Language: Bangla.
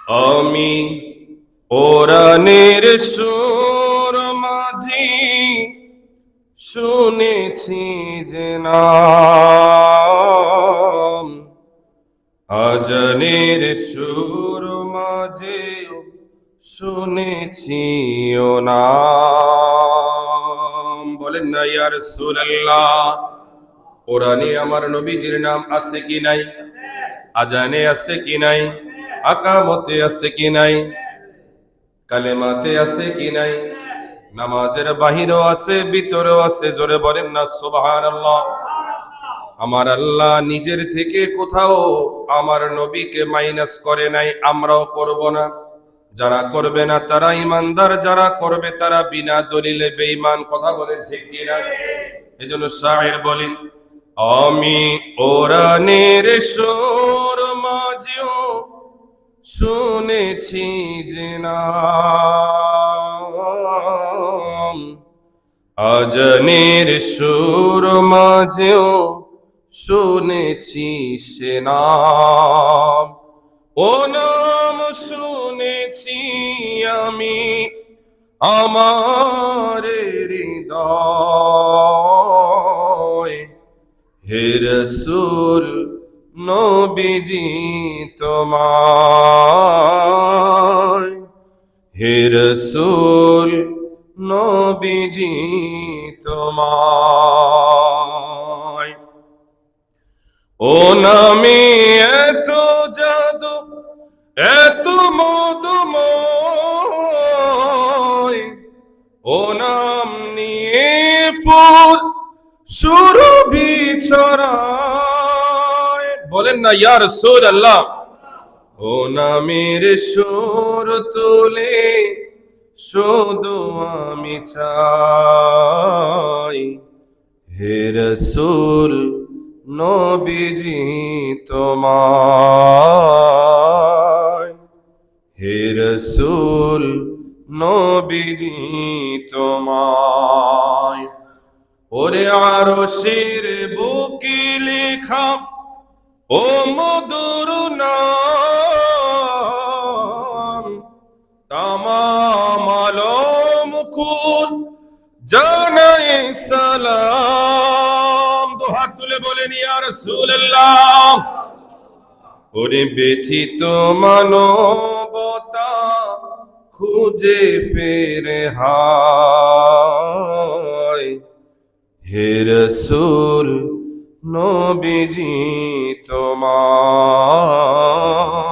আমি কোরআনের সুর মাঝি শুনেছি যে নাম, আজানের সুর মাঝে শুনেছি ও নাম। বলেন না ইয়া রাসূলুল্লাহ। কোরআনে আমার নবীজির নাম আছে কি নাই? আজানে আছে কি নাই? আকামতে আছে কি নাই? কালেমাতে আছে কি নাই? নামাজের বাহিরেও আছে, ভিতরেও আছে। জোরে বলেন না সুবহানাল্লাহ। আমার আল্লাহ নিজের থেকে কোথাও আমার নবীকে মাইনাস করে নাই, আমরাও করব না। যারা করবে না তারা ইমানদার, যারা করবে তারা বিনা দলিলে বেঈমান। কথা বলেন ঠিক কিনা? এজন্য শায়ের বলেন, আমি কোরআনের সুর মাঝেও শুনেছি যে নাম, আজানের সুর মাঝেও শুনেছি সে নাম। ও নাম শুনেছি আমি আমার হৃদয়। হে রাসূল নবীজি তোমায়, হে রাসূল নবীজি তোমায়। ও নামে এত জাদু, এত মধুময়, ও নাম নিয়ে ফুল সুরভি ছড়ায়। বলেন না ইয়া রাসূলুল্লাহ। ও নামের সুর তুলে শুধু আমি চাই, হে রাসূল নবীজি তোমায়, হে রাসূল নবীজি তোমায়। ওরে আরশের বুকে লেখা ও মধুর নাম, তামাম আলম কুল জানাই সালাম। দু হাত তুলে বলেন ইয়া রাসূলুল্লাহ। ওরে ব্যথিত মানবতা খুঁজে ফেরে হায়, হে রাসূল নবীজি তোমায়।